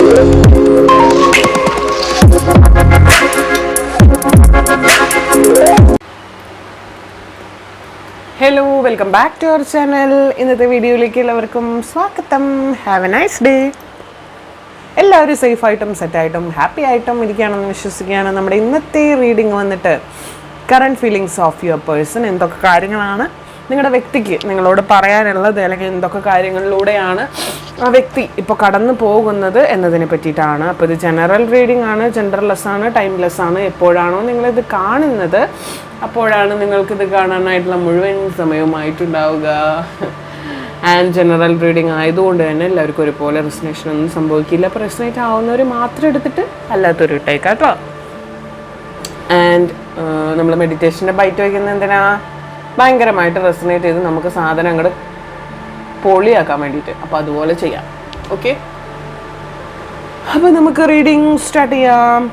Hello, welcome back to our channel. ഇന്നത്തെ വീഡിയോയിലേക്ക് എല്ലാവർക്കും സ്വാഗതം. Have a nice day. എല്ലാവരും സേഫായിട്ടും സെറ്റായിട്ടും ഹാപ്പി ആയിട്ടും ഇരിക്കുകയാണെന്ന് വിശ്വസിക്കുകയാണ്. നമ്മുടെ ഇന്നത്തെ റീഡിങ് വന്നിട്ട് current feelings of your person. എന്തൊക്കെ കാര്യങ്ങളാണ് നിങ്ങളുടെ വ്യക്തിക്ക് നിങ്ങളോട് പറയാനുള്ളത്, അല്ലെങ്കിൽ എന്തൊക്കെ കാര്യങ്ങളിലൂടെയാണ് ആ വ്യക്തി ഇപ്പോൾ കടന്നു പോകുന്നത് എന്നതിനെ പറ്റിയിട്ടാണ്. അപ്പോൾ ഇത് ജനറൽ റീഡിംഗ് ആണ്, ജനറൽലെസ് ആണ്, ടൈംലെസ് ആണ്. എപ്പോഴാണോ നിങ്ങളിത് കാണുന്നത് അപ്പോഴാണ് നിങ്ങൾക്കിത് കാണാനായിട്ടുള്ള മുഴുവൻ സമയവുമായിട്ടുണ്ടാവുക. ആൻഡ് ജനറൽ റീഡിംഗ് ആയതുകൊണ്ട് തന്നെ എല്ലാവർക്കും ഒരുപോലെ റെസിനേഷൻ ഒന്നും സംഭവിക്കില്ല. അപ്പോൾ റെസിനേറ്റ് ആവുന്നവർ മാത്രം എടുത്തിട്ട് അല്ലാത്തൊരു ഇട്ടേക്കാം കേട്ടോ. ആൻഡ് നമ്മൾ മെഡിറ്റേഷൻ്റെ ബൈറ്റ് വയ്ക്കുന്നത് എന്തിനാ? ഭയങ്കരമായിട്ട് റെസിനേറ്റ് ചെയ്ത് നമുക്ക് സാധനം അങ്ങോട്ട് പൊളിയാക്കാൻ വേണ്ടിയിട്ട്. അപ്പോൾ അതുപോലെ ചെയ്യാം. ഓക്കെ, അപ്പോൾ നമുക്ക് റീഡിങ് സ്റ്റാർട്ട് ചെയ്യാം.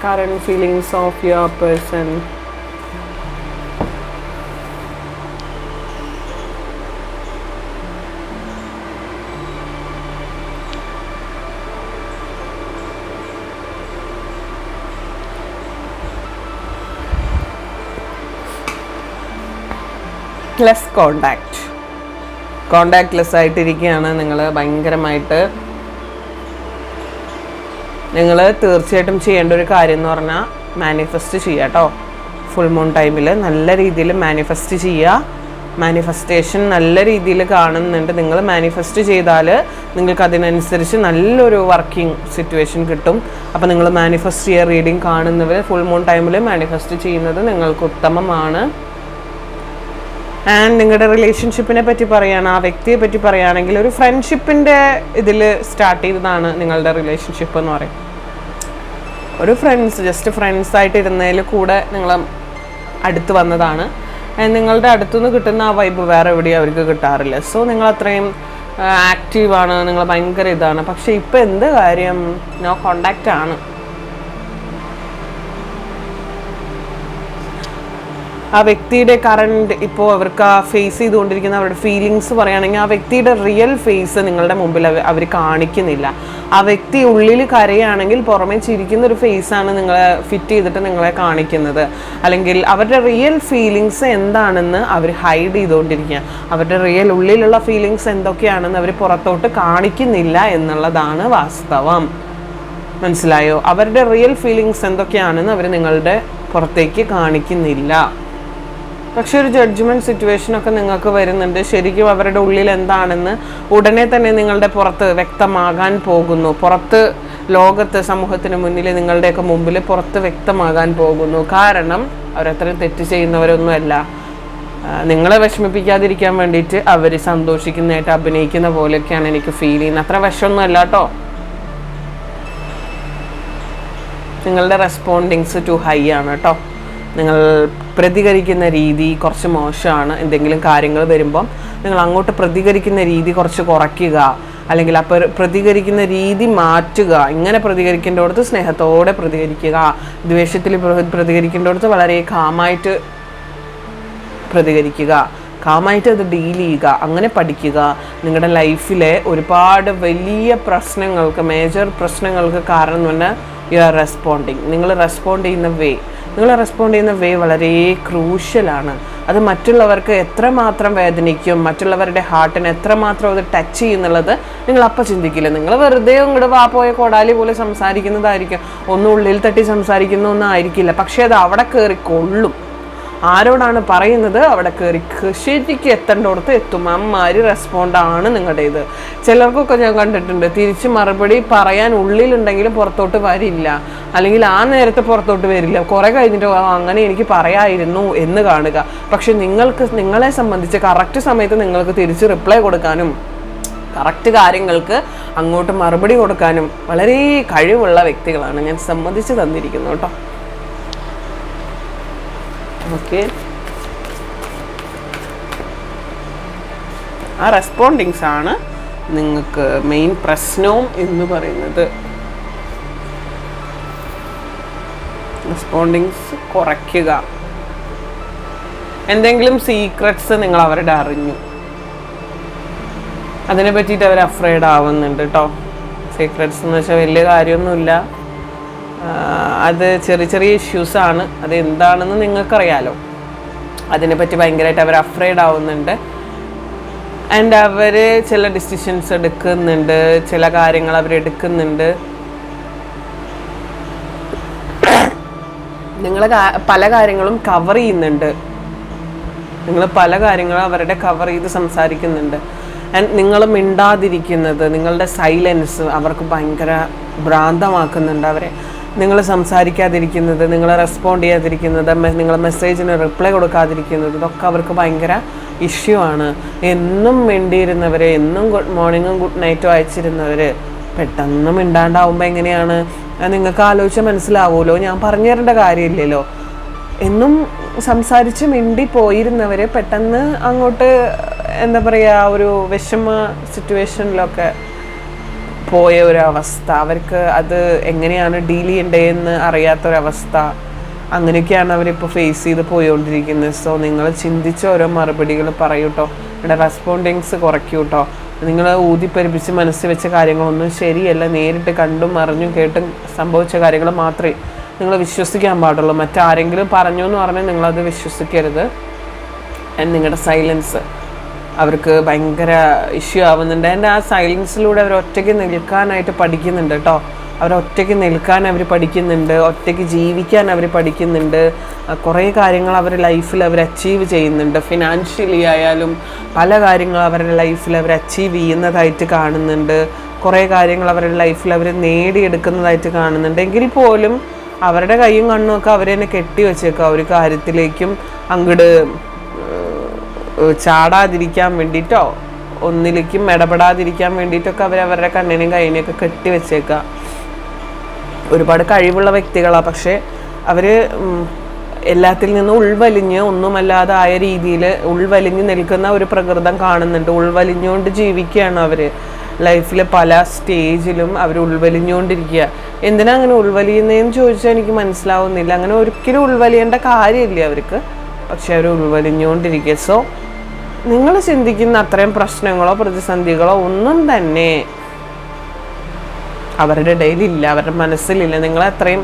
current feelings of your person. Less contactless ആയിട്ടിരിക്കുകയാണ് നിങ്ങൾ. ഭയങ്കരമായിട്ട് നിങ്ങൾ തീർച്ചയായിട്ടും ചെയ്യേണ്ട ഒരു കാര്യം എന്ന് പറഞ്ഞാൽ മാനിഫെസ്റ്റ് ചെയ്യുക കേട്ടോ. ഫുൾ മൂൺ ടൈമിൽ നല്ല രീതിയിൽ മാനിഫെസ്റ്റ് ചെയ്യുക. മാനിഫെസ്റ്റേഷൻ നല്ല രീതിയിൽ കാണുന്നുണ്ട്. നിങ്ങൾ മാനിഫെസ്റ്റ് ചെയ്താൽ നിങ്ങൾക്ക് അതിനനുസരിച്ച് നല്ലൊരു വർക്കിംഗ് സിറ്റുവേഷൻ കിട്ടും. അപ്പോൾ നിങ്ങൾ മാനിഫെസ്റ്റ് ചെയ്യുക. റീഡിങ് കാണുന്നവർ ഫുൾ മൂൺ ടൈമിൽ മാനിഫെസ്റ്റ് ചെയ്യുന്നത് നിങ്ങൾക്ക് ഉത്തമമാണ്. ആൻഡ് നിങ്ങളുടെ റിലേഷൻഷിപ്പിനെ പറ്റി പറയുകയാണ്, ആ വ്യക്തിയെ പറ്റി പറയുകയാണെങ്കിൽ ഒരു ഫ്രണ്ട്ഷിപ്പിൻ്റെ ഇതിൽ സ്റ്റാർട്ട് ചെയ്തതാണ് നിങ്ങളുടെ റിലേഷൻഷിപ്പ് എന്ന് പറയും. ഒരു ജസ്റ്റ് ഫ്രണ്ട്സായിട്ട് ഇരുന്നതിൽ കൂടെ നിങ്ങൾ അടുത്ത് വന്നതാണ്. നിങ്ങളുടെ അടുത്തുനിന്ന് കിട്ടുന്ന ആ വൈബ് വേറെ എവിടെയും അവർക്ക് കിട്ടാറില്ല. സോ നിങ്ങൾ അത്രയും ആക്റ്റീവാണ്, നിങ്ങൾ ഭയങ്കര ഇതാണ്. പക്ഷേ ഇപ്പോൾ എന്ത് കാര്യം, നോ കോണ്ടാക്റ്റ് ആണ്. ആ വ്യക്തിയുടെ കറണ്ട് ഇപ്പോൾ അവർക്ക് ആ ഫേസ് ചെയ്തുകൊണ്ടിരിക്കുന്ന അവരുടെ ഫീലിങ്സ് പറയുകയാണെങ്കിൽ ആ വ്യക്തിയുടെ റിയൽ ഫേസ് നിങ്ങളുടെ മുമ്പിൽ അവർ കാണിക്കുന്നില്ല. ആ വ്യക്തി ഉള്ളിൽ കരയാണെങ്കിൽ പുറമേ ചിരിക്കുന്ന ഒരു ഫേസാണ് നിങ്ങളെ ഫിറ്റ് ചെയ്തിട്ട് നിങ്ങളെ കാണിക്കുന്നത്. അല്ലെങ്കിൽ അവരുടെ റിയൽ ഫീലിങ്സ് എന്താണെന്ന് അവർ ഹൈഡ് ചെയ്തുകൊണ്ടിരിക്കുക. അവരുടെ റിയൽ ഉള്ളിലുള്ള ഫീലിങ്സ് എന്തൊക്കെയാണെന്ന് അവർ പുറത്തോട്ട് കാണിക്കുന്നില്ല എന്നുള്ളതാണ് വാസ്തവം. മനസ്സിലായോ? അവരുടെ റിയൽ ഫീലിങ്സ് എന്തൊക്കെയാണെന്ന് അവർ നിങ്ങളുടെ പുറത്തേക്ക് കാണിക്കുന്നില്ല. പക്ഷെ ഒരു ജഡ്ജ്മെൻറ്റ് സിറ്റുവേഷനൊക്കെ നിങ്ങൾക്ക് വരുന്നുണ്ട്. ശരിക്കും അവരുടെ ഉള്ളിൽ എന്താണെന്ന് ഉടനെ തന്നെ നിങ്ങളുടെ പുറത്ത് വ്യക്തമാകാൻ പോകുന്നു. പുറത്ത് ലോകത്ത് സമൂഹത്തിന് മുന്നിൽ നിങ്ങളുടെയൊക്കെ മുമ്പിൽ പുറത്ത് വ്യക്തമാകാൻ പോകുന്നു. കാരണം അവരത്രയും തെറ്റ് ചെയ്യുന്നവരൊന്നുമല്ല. നിങ്ങളെ വിഷമിപ്പിക്കാതിരിക്കാൻ വേണ്ടിയിട്ട് അവർ സന്തോഷിക്കുന്നതായിട്ട് അഭിനയിക്കുന്ന പോലെയൊക്കെയാണ് എനിക്ക് ഫീൽ ചെയ്യുന്നത്. അത്ര വിഷമൊന്നും അല്ല കേട്ടോ. നിങ്ങളുടെ റെസ്പോണ്ടിങ്സ് ടു ഹൈ ആണ് കേട്ടോ. നിങ്ങൾ പ്രതികരിക്കുന്ന രീതി കുറച്ച് മോശമാണ്. എന്തെങ്കിലും കാര്യങ്ങൾ വരുമ്പം നിങ്ങൾ അങ്ങോട്ട് പ്രതികരിക്കുന്ന രീതി കുറച്ച് കുറയ്ക്കുക, അല്ലെങ്കിൽ ആ പ്രതികരിക്കുന്ന രീതി മാറ്റുക. ഇങ്ങനെ പ്രതികരിക്കേണ്ടടുത്ത് സ്നേഹത്തോടെ പ്രതികരിക്കുക, ദ്വേഷത്തിൽ പ്രതികരിക്കേണ്ടടുത്ത് വളരെ കാമായിട്ട് പ്രതികരിക്കുക, കാമായിട്ട് അത് ഡീൽ ചെയ്യുക. അങ്ങനെ പഠിക്കുക. നിങ്ങളുടെ ലൈഫിലെ ഒരുപാട് വലിയ പ്രശ്നങ്ങൾക്ക്, മേജർ പ്രശ്നങ്ങൾക്ക് കാരണം എന്ന് പറഞ്ഞാൽ യു ആർ റെസ്പോണ്ടിങ്. നിങ്ങൾ റെസ്പോണ്ട് ചെയ്യുന്ന വേ വളരെ ക്രൂഷ്യലാണ്. അത് മറ്റുള്ളവർക്ക് എത്രമാത്രം വേദനിക്കും, മറ്റുള്ളവരുടെ ഹാർട്ടിനെ എത്രമാത്രം അത് ടച്ച് ചെയ്യുന്നുള്ളത് നിങ്ങൾ അപ്പം ചിന്തിക്കില്ല. നിങ്ങൾ വെറുതെ ഇങ്ങോട്ട് പോയ കോടാലി പോലെ സംസാരിക്കുന്നതായിരിക്കും. ഒന്നും ഉള്ളിൽ തട്ടി സംസാരിക്കുന്ന ഒന്നും ആയിരിക്കില്ല. പക്ഷേ അത് അവിടെ കയറി കൊള്ളും. ആരോടാണ് പറയുന്നത് അവിടെ കയറി ശരിക്കും എത്തേണ്ടടുത്ത് എത്തും. അമ്മാതിരി റെസ്പോണ്ടാണ് നിങ്ങളുടേത്. ചിലർക്കൊക്കെ ഞാൻ കണ്ടിട്ടുണ്ട് തിരിച്ച് മറുപടി പറയാൻ ഉള്ളിലുണ്ടെങ്കിലും പുറത്തോട്ട് വരില്ല, അല്ലെങ്കിൽ ആ നേരത്തെ പുറത്തോട്ട് വരില്ല. കുറേ കഴിഞ്ഞിട്ട് അങ്ങനെ എനിക്ക് പറയായിരുന്നു എന്ന് കാണുക. പക്ഷെ നിങ്ങളെ സംബന്ധിച്ച് കറക്റ്റ് സമയത്ത് നിങ്ങൾക്ക് തിരിച്ച് റിപ്ലൈ കൊടുക്കാനും കറക്റ്റ് കാര്യങ്ങൾക്ക് അങ്ങോട്ട് മറുപടി കൊടുക്കാനും വളരെ കഴിവുള്ള വ്യക്തികളാണ്. ഞാൻ സമ്മതിച്ച് തന്നിരിക്കുന്നു കേട്ടോ. ഓക്കെ, ആ റെസ്പോണ്ടിങ്സ് ആണ് നിങ്ങൾക്ക് മെയിൻ പ്രശ്നവും എന്ന് പറയുന്നത്. റെസ്പോണ്ടിങ്സ് കുറയ്ക്കുക. എന്തെങ്കിലും സീക്രട്സ് നിങ്ങൾ അവരുടെ അറിഞ്ഞു, അതിനെ പറ്റിയിട്ട് അവർ അഫ്രൈഡ് ആവുന്നുണ്ട് കേട്ടോ. സീക്രട്സ് എന്ന് വെച്ചാൽ വലിയ കാര്യമൊന്നുമില്ല, അത് ചെറിയ ചെറിയ ഇഷ്യൂസാണ്. അത് എന്താണെന്ന് നിങ്ങൾക്കറിയാലോ. അതിനെപ്പറ്റി ഭയങ്കരമായിട്ട് അവർ അഫ്രൈഡ് ആവുന്നുണ്ട്. ആൻഡ് അവർ ചില ഡിസിഷൻസ് എടുക്കുന്നുണ്ട്, ചില കാര്യങ്ങൾ അവരെടുക്കുന്നുണ്ട്. നിങ്ങൾ പല കാര്യങ്ങളും കവർ ചെയ്യുന്നുണ്ട്. നിങ്ങൾ പല കാര്യങ്ങളും അവരുടെ കവർ ചെയ്ത് സംസാരിക്കുന്നുണ്ട്. ആൻഡ് നിങ്ങൾ മിണ്ടാതിരിക്കുന്നത്, നിങ്ങളുടെ സൈലൻസ് അവർക്ക് ഭയങ്കര ഭ്രാന്തമാക്കുന്നുണ്ട് അവരെ. നിങ്ങൾ സംസാരിക്കാതിരിക്കുന്നത്, നിങ്ങൾ റെസ്പോണ്ട് ചെയ്യാതിരിക്കുന്നത്, നിങ്ങൾ മെസ്സേജിന് റിപ്ലൈ കൊടുക്കാതിരിക്കുന്നത്, ഇതൊക്കെ അവർക്ക് ഭയങ്കര ഇഷ്യൂ ആണ്. എന്നും മിണ്ടിയിരുന്നവർ, എന്നും ഗുഡ് മോർണിംഗും ഗുഡ് നൈറ്റും അയച്ചിരുന്നവർ പെട്ടെന്ന് മിണ്ടാണ്ടാവുമ്പോൾ എങ്ങനെയാണ്? നിങ്ങൾക്ക് ആലോചിച്ചാൽ മനസ്സിലാവുമല്ലോ. ഞാൻ പറഞ്ഞു തരേണ്ട കാര്യമില്ലല്ലോ. എന്നും സംസാരിച്ച് മിണ്ടി പോയിരുന്നവർ പെട്ടെന്ന് അങ്ങോട്ട് എന്താ പറയുക, ഒരു വിഷമ സിറ്റുവേഷനിലൊക്കെ പോയ ഒരവസ്ഥ, അവർക്ക് അത് എങ്ങനെയാണ് ഡീൽ ചെയ്യേണ്ടതെന്ന് അറിയാത്തൊരവസ്ഥ, അങ്ങനെയൊക്കെയാണ് അവരിപ്പോൾ ഫേസ് ചെയ്ത് പോയിക്കൊണ്ടിരിക്കുന്നത്. സോ നിങ്ങൾ ചിന്തിച്ച ഓരോ മറുപടികൾ പറയൂട്ടോ, നിങ്ങളുടെ റെസ്പോണ്ടിങ്സ് കുറയ്ക്കൂട്ടോ. നിങ്ങൾ ഊതിപ്പരിപ്പിച്ച് മനസ്സിൽ വെച്ച കാര്യങ്ങളൊന്നും ശരിയല്ല. നേരിട്ട് കണ്ടും അറിഞ്ഞും കേട്ടും സംഭവിച്ച കാര്യങ്ങൾ മാത്രമേ നിങ്ങൾ വിശ്വസിക്കാൻ പാടുള്ളൂ. മറ്റാരെങ്കിലും പറഞ്ഞു എന്ന് പറഞ്ഞാൽ നിങ്ങളത് വിശ്വസിക്കരുത്. ആൻഡ് നിങ്ങളുടെ സൈലൻസ് അവർക്ക് ഭയങ്കര ഇഷ്യൂ ആവുന്നുണ്ട്. ആൻഡ് ആ സൈലൻസിലൂടെ അവർ ഒറ്റയ്ക്ക് നിൽക്കാനായിട്ട് പഠിക്കുന്നുണ്ട് കേട്ടോ. അവരൊറ്റയ്ക്ക് നിൽക്കാൻ അവർ പഠിക്കുന്നുണ്ട്, ഒറ്റയ്ക്ക് ജീവിക്കാൻ അവർ പഠിക്കുന്നുണ്ട്. കുറേ കാര്യങ്ങൾ അവരുടെ ലൈഫിൽ അവർ അച്ചീവ് ചെയ്യുന്നുണ്ട്. ഫിനാൻഷ്യലി ആയാലും പല കാര്യങ്ങൾ അവരുടെ ലൈഫിൽ അവർ അച്ചീവ് ചെയ്യുന്നതായിട്ട് കാണുന്നുണ്ട്. കുറേ കാര്യങ്ങൾ അവരുടെ ലൈഫിൽ അവർ നേടിയെടുക്കുന്നതായിട്ട് കാണുന്നുണ്ട്. എങ്കിൽ പോലും അവരുടെ കൈയും കണ്ണും ഒക്കെ അവർ തന്നെ കെട്ടി വെച്ചേക്കുക. ഒരു കാര്യത്തിലേക്കും അങ്ങോട്ട് ചാടാതിരിക്കാൻ വേണ്ടിയിട്ടോ ഒന്നിലേക്കും ഇടപെടാതിരിക്കാൻ വേണ്ടിയിട്ടൊക്കെ അവരവരുടെ കണ്ണിനെയും കൈയിനെയൊക്കെ കെട്ടി വെച്ചേക്കുക. ഒരുപാട് കഴിവുള്ള വ്യക്തികളാണ്, പക്ഷേ അവർ എല്ലാത്തിൽ നിന്നും ഉൾവലിഞ്ഞ് ഒന്നുമല്ലാതെ ആയ രീതിയിൽ ഉൾവലിഞ്ഞ് നിൽക്കുന്ന ഒരു പ്രകൃതം കാണുന്നുണ്ട്. ഉൾവലിഞ്ഞുകൊണ്ട് ജീവിക്കുകയാണ് അവർ. ലൈഫിൽ പല സ്റ്റേജിലും അവർ ഉൾവലിഞ്ഞുകൊണ്ടിരിക്കുക. എന്തിനാ അങ്ങനെ ഉൾവലിയുന്നതെന്ന് ചോദിച്ചാൽ എനിക്ക് മനസ്സിലാവുന്നില്ല. അങ്ങനെ ഒരിക്കലും ഉൾവലിയേണ്ട കാര്യമില്ല അവർക്ക്, പക്ഷെ അവർ ഉൾവലിഞ്ഞുകൊണ്ടിരിക്കുക. സോ നിങ്ങൾ ചിന്തിക്കുന്ന അത്രയും പ്രശ്നങ്ങളോ പ്രതിസന്ധികളോ ഒന്നും തന്നെ അവരുടെ ഇടയിലില്ല, അവരുടെ മനസ്സിലില്ല. നിങ്ങളെ അത്രയും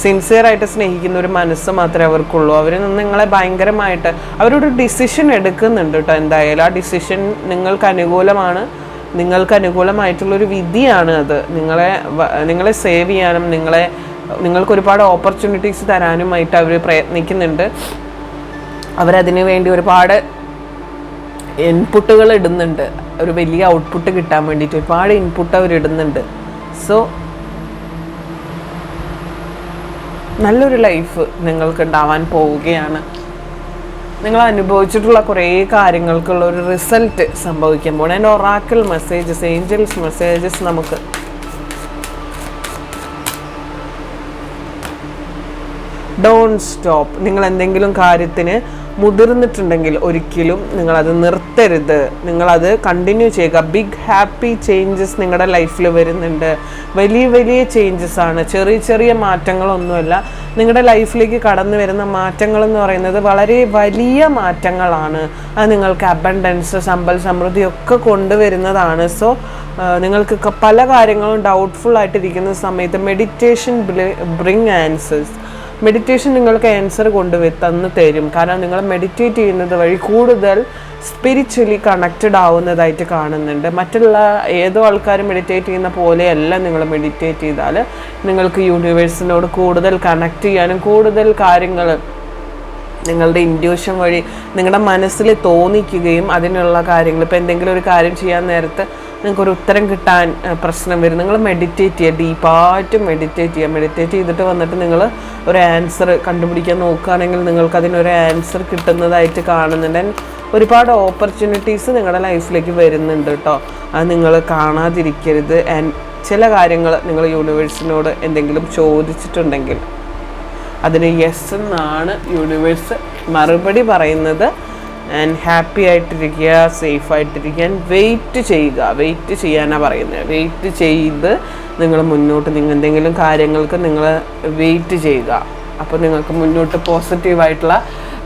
സിൻസിയറായിട്ട് സ്നേഹിക്കുന്ന ഒരു മനസ്സ് മാത്രമേ അവർക്കുള്ളൂ. അവർ നിങ്ങളെ ഭയങ്കരമായിട്ട് അവരൊരു ഡിസിഷൻ എടുക്കുന്നുണ്ട് കേട്ടോ. എന്തായാലും ആ ഡിസിഷൻ നിങ്ങൾക്ക് അനുകൂലമാണ്, നിങ്ങൾക്ക് അനുകൂലമായിട്ടുള്ളൊരു വിധിയാണ് അത്. നിങ്ങളെ സേവ് ചെയ്യാനും നിങ്ങൾക്ക് ഒരുപാട് ഓപ്പർച്യൂണിറ്റീസ് തരാനുമായിട്ട് അവർ പ്രയത്നിക്കുന്നുണ്ട്. അവരതിനു വേണ്ടി ഒരുപാട് ഇൻപുട്ടുകൾ ഇടുന്നുണ്ട്. ഒരു വലിയ ഔട്ട്പുട്ട് കിട്ടാൻ വേണ്ടിയിട്ട് ഒരുപാട് ഇൻപുട്ട് അവർ ഇടുന്നുണ്ട്. സോ നല്ലൊരു ലൈഫ് നിങ്ങൾക്ക് ഉണ്ടാവാൻ പോവുകയാണ്. നിങ്ങൾ അനുഭവിച്ചിട്ടുള്ള കുറേ കാര്യങ്ങൾക്കുള്ള ഒരു റിസൾട്ട് സംഭവിക്കുമ്പോൾ അതിൻ്റെ ഒറാക്കിൾ മെസ്സേജസ്, ഏഞ്ചൽസ് മെസ്സേജസ് നമുക്ക് ഡോണ്ട് സ്റ്റോപ്പ്. നിങ്ങൾ എന്തെങ്കിലും കാര്യത്തിന് മുതിർന്നിട്ടുണ്ടെങ്കിൽ ഒരിക്കലും നിങ്ങളത് നിർത്തരുത്, നിങ്ങളത് കണ്ടിന്യൂ ചെയ്യുക. ബിഗ് ഹാപ്പി ചേഞ്ചസ് നിങ്ങളുടെ ലൈഫിൽ വരുന്നുണ്ട്. വലിയ വലിയ ചേഞ്ചസ് ആണ്, ചെറിയ ചെറിയ മാറ്റങ്ങളൊന്നുമല്ല. നിങ്ങളുടെ ലൈഫിലേക്ക് കടന്നു വരുന്ന മാറ്റങ്ങൾ എന്ന് പറയുന്നത് വളരെ വലിയ മാറ്റങ്ങളാണ്. അത് നിങ്ങൾക്ക് അബണ്ടൻസ്, സമ്പൽ സമൃദ്ധിയൊക്കെ കൊണ്ടുവരുന്നതാണ്. സോ നിങ്ങൾക്ക് പല കാര്യങ്ങളും ഡൗട്ട്ഫുൾ ആയിട്ടിരിക്കുന്ന സമയത്ത് മെഡിറ്റേഷൻ ബ്രിങ് ആൻസേഴ്സ്. മെഡിറ്റേഷൻ നിങ്ങൾക്ക് ആൻസർ തന്നു തരും. കാരണം നിങ്ങൾ മെഡിറ്റേറ്റ് ചെയ്യുന്നത് വഴി കൂടുതൽ സ്പിരിച്വലി കണക്റ്റഡ് ആവുന്നതായിട്ട് കാണുന്നുണ്ട്. മറ്റുള്ള ഏതോ ആൾക്കാർ മെഡിറ്റേറ്റ് ചെയ്യുന്ന പോലെയല്ല നിങ്ങൾ മെഡിറ്റേറ്റ് ചെയ്താൽ നിങ്ങൾക്ക് യൂണിവേഴ്സിനോട് കൂടുതൽ കണക്ട് ചെയ്യാനും കൂടുതൽ കാര്യങ്ങൾ നിങ്ങളുടെ ഇൻഡ്യൂഷൻ വഴി നിങ്ങളുടെ മനസ്സിൽ തോന്നിക്കുകയും അതിനുള്ള കാര്യങ്ങൾ, ഇപ്പോൾ എന്തെങ്കിലും ഒരു കാര്യം ചെയ്യാൻ നേരത്ത് നിങ്ങൾക്കൊരു ഉത്തരം കിട്ടാൻ പ്രശ്നം വരും. നിങ്ങൾ മെഡിറ്റേറ്റ് ചെയ്യുക, ഡീപ്പായിട്ട് മെഡിറ്റേറ്റ് ചെയ്യുക. മെഡിറ്റേറ്റ് ചെയ്തിട്ട് വന്നിട്ട് നിങ്ങൾ ഒരു ആൻസർ കണ്ടുപിടിക്കാൻ നോക്കുകയാണെങ്കിൽ നിങ്ങൾക്ക് അതിനൊരു ആൻസർ കിട്ടുന്നതായിട്ട് കാണുന്നുണ്ട്. ഒരുപാട് ഓപ്പർച്യൂണിറ്റീസ് നിങ്ങളുടെ ലൈഫിലേക്ക് വരുന്നുണ്ട് കേട്ടോ. അത് നിങ്ങൾ കാണാതിരിക്കരുത്. ആൻഡ് ചില കാര്യങ്ങൾ നിങ്ങൾ യൂണിവേഴ്സിനോട് എന്തെങ്കിലും ചോദിച്ചിട്ടുണ്ടെങ്കിൽ അതിന് യെസ് എന്നാണ് യൂണിവേഴ്സ് മറുപടി പറയുന്നത്. ആൻഡ് ഹാപ്പി ആയിട്ടിരിക്കുക, സേഫായിട്ടിരിക്കാൻ വെയിറ്റ് ചെയ്യുക. വെയിറ്റ് ചെയ്യാനാണ് പറയുന്നത്. വെയിറ്റ് ചെയ്ത് നിങ്ങൾ മുന്നോട്ട് എന്തെങ്കിലും കാര്യങ്ങൾക്ക് നിങ്ങൾ വെയിറ്റ് ചെയ്യുക. അപ്പോൾ നിങ്ങൾക്ക് മുന്നോട്ട് പോസിറ്റീവായിട്ടുള്ള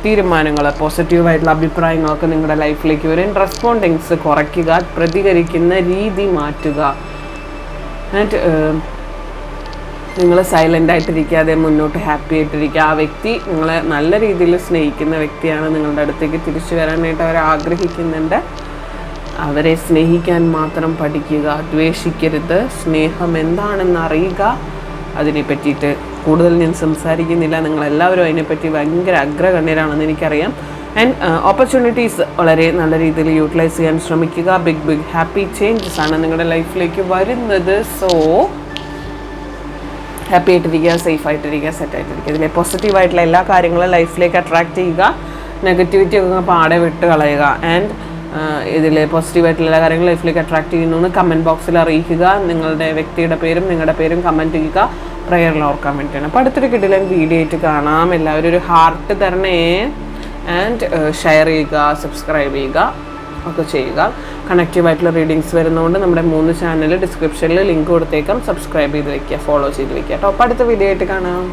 തീരുമാനങ്ങൾ, പോസിറ്റീവായിട്ടുള്ള അഭിപ്രായങ്ങളൊക്കെ നിങ്ങളുടെ ലൈഫിലേക്ക് വരും. റെസ്പോണ്ടിങ്സ് കുറയ്ക്കുക, പ്രതികരിക്കുന്ന രീതി മാറ്റുക. ആൻഡ് നിങ്ങൾ സൈലൻ്റ് ആയിട്ടിരിക്കാതെ മുന്നോട്ട് ഹാപ്പി ആയിട്ടിരിക്കുക. ആ വ്യക്തി നിങ്ങളെ നല്ല രീതിയിൽ സ്നേഹിക്കുന്ന വ്യക്തിയാണ്. നിങ്ങളുടെ അടുത്തേക്ക് തിരിച്ചു വരാനായിട്ട് അവർ ആഗ്രഹിക്കുന്നുണ്ട്. അവരെ സ്നേഹിക്കാൻ മാത്രം പഠിക്കുക, ദ്വേഷിക്കരുത്. സ്നേഹം എന്താണെന്ന് അറിയുക. അതിനെ പറ്റിയിട്ട് കൂടുതൽ ഞാൻ സംസാരിക്കുന്നില്ല. നിങ്ങളെല്ലാവരും അതിനെപ്പറ്റി ഭയങ്കര അഗ്രഗണ്യരാണെന്ന് എനിക്കറിയാം. ആൻഡ് ഓപ്പർച്യൂണിറ്റീസ് വളരെ നല്ല രീതിയിൽ യൂട്ടിലൈസ് ചെയ്യാൻ ശ്രമിക്കുക. ബിഗ് ഹാപ്പി ചേഞ്ചസ് ആണ് നിങ്ങളുടെ ലൈഫിലേക്ക് വരുന്നത്. സോ ഹാപ്പി ആയിട്ടിരിക്കുക, സേഫ് ആയിട്ടിരിക്കുക, സെറ്റായിട്ടിരിക്കുക. ഇതിലെ പോസിറ്റീവായിട്ടുള്ള എല്ലാ കാര്യങ്ങളും ലൈഫിലേക്ക് അട്രാക്റ്റ് ചെയ്യുക. നെഗറ്റിവിറ്റി ഒക്കെ പാടെ വിട്ട് കളയുക. ആൻഡ് ഇതിൽ പോസിറ്റീവായിട്ടുള്ള എല്ലാ കാര്യങ്ങളും ലൈഫിലേക്ക് അട്രാക്റ്റ് ചെയ്യുന്നു കമൻറ്റ് ബോക്സിൽ അറിയിക്കുക. നിങ്ങളുടെ വ്യക്തിയുടെ പേരും നിങ്ങളുടെ പേരും കമൻറ്റ് ചെയ്യുക. പ്രയറിൽ ഓർക്കാൻ വേണ്ടിയിട്ടാണ്. അപ്പോൾ അടുത്തൊരു കിടിലൻ വീഡിയോ ആയിട്ട് കാണാം. എല്ലാവരും ഒരു ഹാർട്ട് തരണേ. ആൻഡ് ഷെയർ ചെയ്യുക, സബ്സ്ക്രൈബ് ചെയ്യുക. ഒക്കെ ചെയ്യുക. കണക്റ്റീവായിട്ടുള്ള റീഡിങ്സ് വരുന്നതുകൊണ്ട് നമ്മുടെ 3 ചാനൽ ഡിസ്ക്രിപ്ഷനിൽ ലിങ്ക് കൊടുത്തേക്കാം. സബ്സ്ക്രൈബ് ചെയ്ത് വെക്കുക, ഫോളോ ചെയ്ത് വെക്കുക കേട്ടോ. അപ്പോൾ അടുത്ത വീഡിയോ ആയിട്ട് കാണാം.